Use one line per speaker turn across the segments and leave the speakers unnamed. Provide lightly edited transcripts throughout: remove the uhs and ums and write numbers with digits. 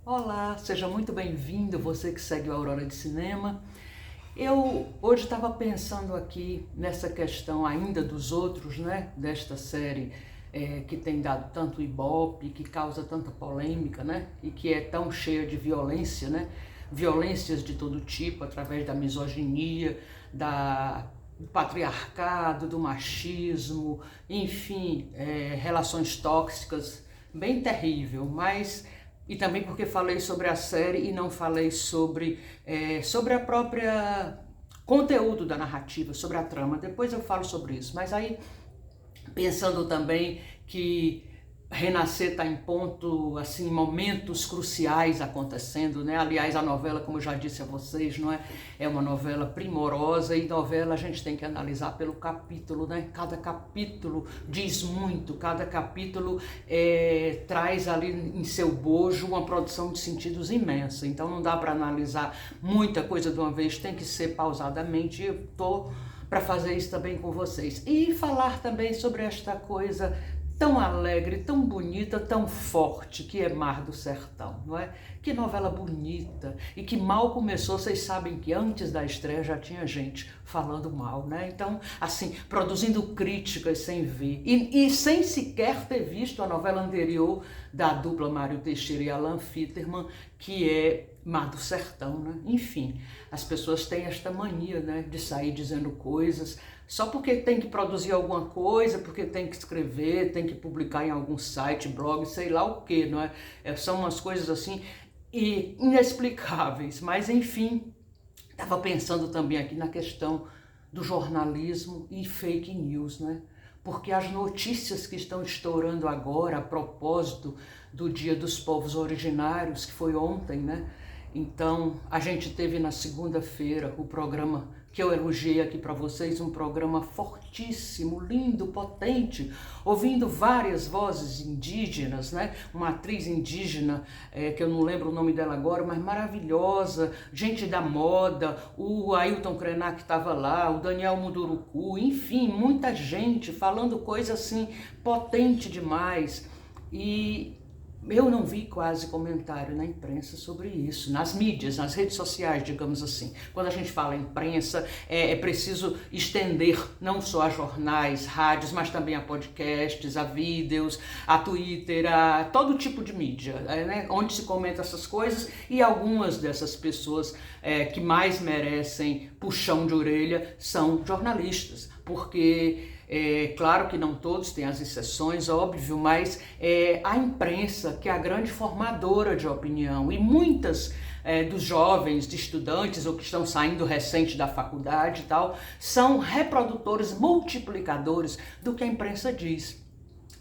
Olá, seja muito bem-vindo, você que segue o Aurora de Cinema. Eu hoje estava pensando aqui nessa questão ainda dos outros, né, desta série que tem dado tanto ibope, que causa tanta polêmica, né, e que é tão cheia de violência, né, violências de todo tipo, através da misoginia, do patriarcado, do machismo, enfim, relações tóxicas, bem terrível, mas e também porque falei sobre a série e não falei sobre a própria conteúdo da narrativa, sobre a trama. Depois eu falo sobre isso. Mas aí, pensando também que Renascer está em ponto, assim, momentos cruciais acontecendo, né? Aliás, a novela, como eu já disse a vocês, não é? É uma novela primorosa e novela a gente tem que analisar pelo capítulo, né? Cada capítulo diz muito, cada capítulo traz ali em seu bojo uma produção de sentidos imensa. Então não dá para analisar muita coisa de uma vez, tem que ser pausadamente. Eu tô para fazer isso também com vocês. E falar também sobre esta coisa tão alegre, tão bonita, tão forte, que é Mar do Sertão, não é? Que novela bonita, e que mal começou, vocês sabem que antes da estreia já tinha gente falando mal, né? Então, assim, produzindo críticas sem ver, e sem sequer ter visto a novela anterior da dupla Mário Teixeira e Alan Fiterman, que é Mar do Sertão, né? Enfim, as pessoas têm esta mania, né, de sair dizendo coisas só porque tem que produzir alguma coisa, porque tem que escrever, tem que publicar em algum site, blog, sei lá o que, não é? São umas coisas assim inexplicáveis, mas enfim, estava pensando também aqui na questão do jornalismo e fake news, né? Porque as notícias que estão estourando agora a propósito do Dia dos Povos Originários, que foi ontem, né? Então, a gente teve na segunda-feira o programa que eu elogiei aqui para vocês, um programa fortíssimo, lindo, potente, ouvindo várias vozes indígenas, né? Uma atriz indígena, que eu não lembro o nome dela agora, mas maravilhosa, gente da moda, o Ailton Krenak estava lá, o Daniel Munduruku, enfim, muita gente falando coisa assim potente demais. E eu não vi quase comentário na imprensa sobre isso, nas mídias, nas redes sociais, digamos assim. Quando a gente fala imprensa, é preciso estender não só a jornais, rádios, mas também a podcasts, a vídeos, a Twitter, a todo tipo de mídia, né, onde se comenta essas coisas, e algumas dessas pessoas que mais merecem puxão de orelha são jornalistas, porque claro que não todos têm as exceções, óbvio, mas a imprensa, que é a grande formadora de opinião, e muitas dos jovens, de estudantes ou que estão saindo recente da faculdade e tal, são reprodutores, multiplicadores do que a imprensa diz.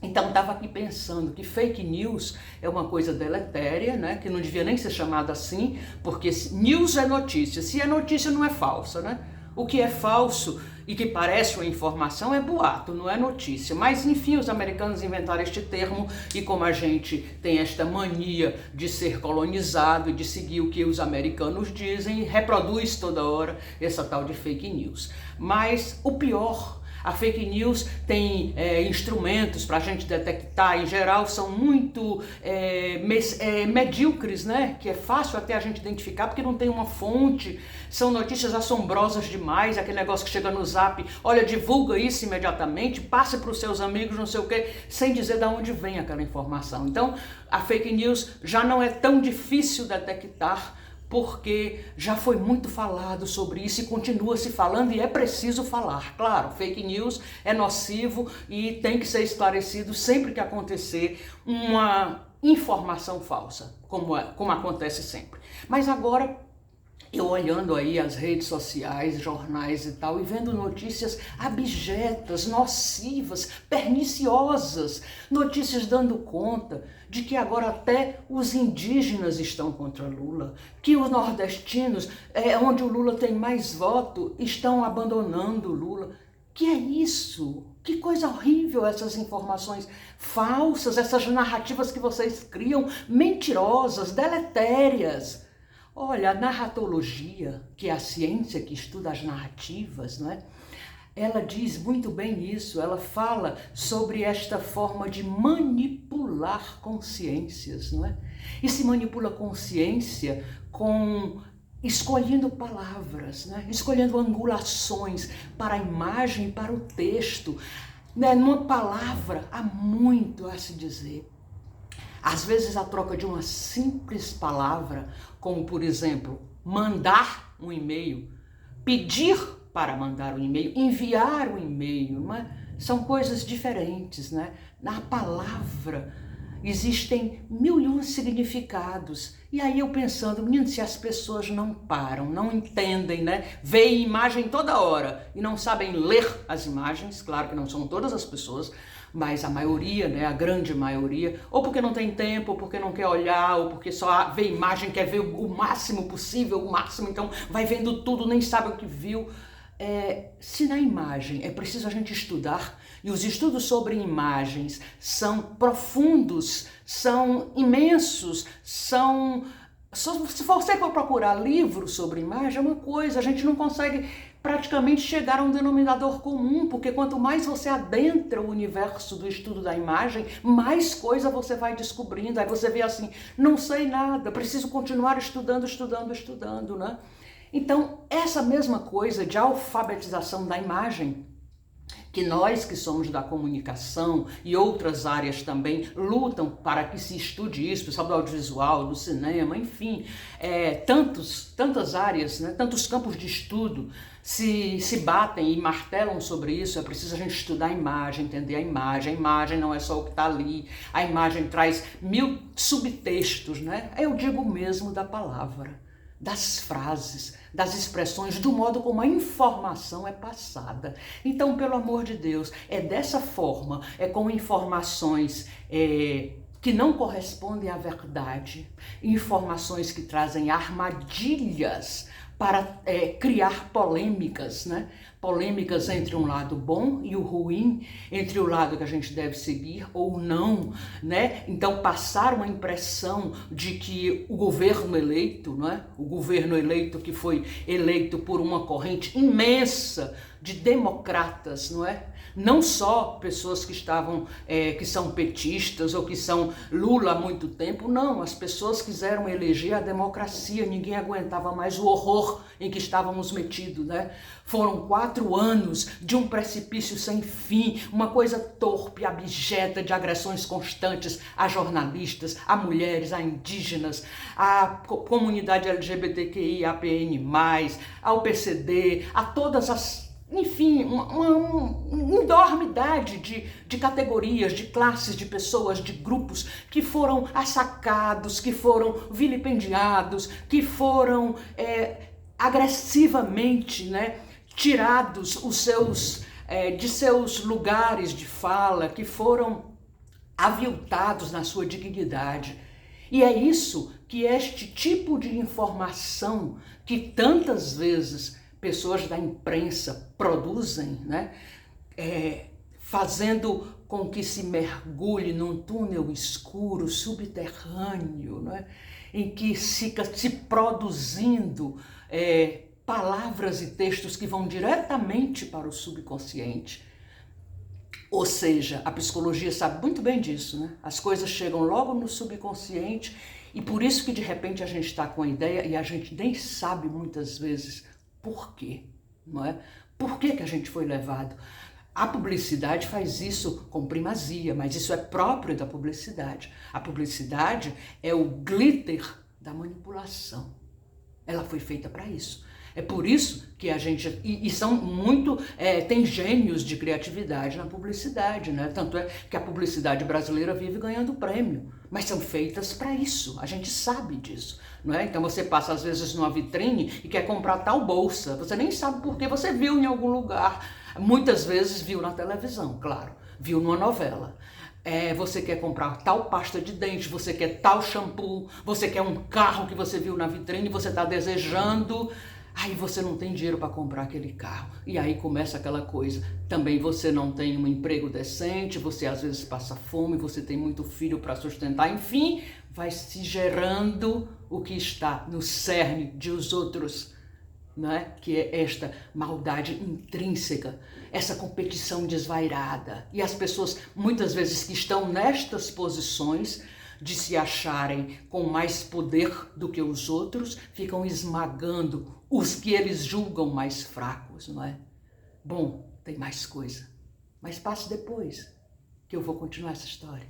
Então estava aqui pensando que fake news é uma coisa deletéria, né? Que não devia nem ser chamada assim, porque news é notícia, se é notícia não é falsa, né? O que é falso e que parece uma informação é boato, não é notícia. Mas enfim, os americanos inventaram este termo e como a gente tem esta mania de ser colonizado e de seguir o que os americanos dizem, reproduz toda hora essa tal de fake news. Mas o pior, a fake news tem instrumentos para a gente detectar, em geral são muito medíocres, né? Que é fácil até a gente identificar porque não tem uma fonte, são notícias assombrosas demais, aquele negócio que chega no zap, olha, divulga isso imediatamente, passe para os seus amigos, não sei o que, sem dizer de onde vem aquela informação. Então, a fake news já não é tão difícil detectar, porque já foi muito falado sobre isso e continua se falando e é preciso falar. Claro, fake news é nocivo e tem que ser esclarecido sempre que acontecer uma informação falsa, como acontece sempre. Mas agora, eu olhando aí as redes sociais, jornais e tal, e vendo notícias abjetas, nocivas, perniciosas, notícias dando conta de que agora até os indígenas estão contra Lula, que os nordestinos, onde o Lula tem mais voto, estão abandonando Lula. Que é isso? Que coisa horrível essas informações falsas, essas narrativas que vocês criam, mentirosas, deletérias. Olha, a narratologia, que é a ciência que estuda as narrativas, não é? ela diz muito bem isso, ela fala sobre esta forma de manipular consciências, não é? E se manipula consciência escolhendo palavras, né? Escolhendo angulações para a imagem e para o texto. Né? Numa palavra há muito a se dizer. Às vezes a troca de uma simples palavra, como por exemplo, mandar um e-mail, pedir para mandar um e-mail, enviar um e-mail, não é? São coisas diferentes, né? Na palavra existem mil e um significados. E aí eu pensando, menino, se as pessoas não param, não entendem, né? Veem imagem toda hora e não sabem ler as imagens, claro que não são todas as pessoas, mas a maioria, né, a grande maioria, ou porque não tem tempo, ou porque não quer olhar, ou porque só vê imagem, quer ver o máximo possível, o máximo, então vai vendo tudo, nem sabe o que viu. Se na imagem é preciso a gente estudar, e os estudos sobre imagens são profundos, são imensos, se você for procurar livros sobre imagem, é uma coisa, a gente não consegue praticamente chegar a um denominador comum, porque quanto mais você adentra o universo do estudo da imagem, mais coisa você vai descobrindo. Aí você vê assim, não sei nada, preciso continuar estudando, né? Então, essa mesma coisa de alfabetização da imagem, que nós que somos da comunicação e outras áreas também lutam para que se estude isso, pessoal do audiovisual, do cinema, enfim, tantas áreas, né, tantos campos de estudo se batem e martelam sobre isso. É preciso a gente estudar a imagem, entender a imagem não é só o que está ali, a imagem traz mil subtextos, né? Eu digo mesmo da palavra, das frases, das expressões, do modo como a informação é passada. Então, pelo amor de Deus, é dessa forma, com informações que não correspondem à verdade, informações que trazem armadilhas para criar polêmicas, né? Polêmicas entre um lado bom e o ruim, entre o lado que a gente deve seguir ou não, né? Então passar uma impressão de que o governo eleito, não é? O governo eleito que foi eleito por uma corrente imensa de democratas, não é? Não só pessoas que que são petistas ou que são Lula há muito tempo, não, as pessoas quiseram eleger a democracia, ninguém aguentava mais o horror em que estávamos metidos, né? Foram 4 anos de um precipício sem fim, uma coisa torpe, abjeta, de agressões constantes a jornalistas, a mulheres, a indígenas, à comunidade LGBTQI, APN+, ao PCD, a todas as... Enfim, uma enormidade de categorias, de classes, de pessoas, de grupos que foram assacados, que foram vilipendiados, que foram agressivamente, né, tirados de seus lugares de fala, que foram aviltados na sua dignidade. E é isso que este tipo de informação que tantas vezes pessoas da imprensa produzem, né? Fazendo com que se mergulhe num túnel escuro, subterrâneo, né? Em que fica se produzindo palavras e textos que vão diretamente para o subconsciente. Ou seja, a psicologia sabe muito bem disso, né? As coisas chegam logo no subconsciente e por isso que de repente a gente está com a ideia e a gente nem sabe muitas vezes por quê, não é? Por que a gente foi levado? A publicidade faz isso com primazia, mas isso é próprio da publicidade. A publicidade é o glitter da manipulação. Ela foi feita para isso. É por isso que a gente... E são muito... tem gênios de criatividade na publicidade, né? Tanto é que a publicidade brasileira vive ganhando prêmio. Mas são feitas para isso. A gente sabe disso, não é? Então você passa às vezes numa vitrine e quer comprar tal bolsa. Você nem sabe por que você viu em algum lugar. Muitas vezes viu na televisão, claro. Viu numa novela. Você quer comprar tal pasta de dente, você quer tal shampoo, você quer um carro que você viu na vitrine, você está desejando... Aí você não tem dinheiro para comprar aquele carro. E aí começa aquela coisa. Também você não tem um emprego decente, você às vezes passa fome, você tem muito filho para sustentar. Enfim, vai se gerando o que está no cerne de os outros não é? Que é esta maldade intrínseca, essa competição desvairada. E as pessoas, muitas vezes, que estão nestas posições de se acharem com mais poder do que os outros, ficam esmagando os que eles julgam mais fracos, não é? Bom, tem mais coisa, mas passe depois, que eu vou continuar essa história.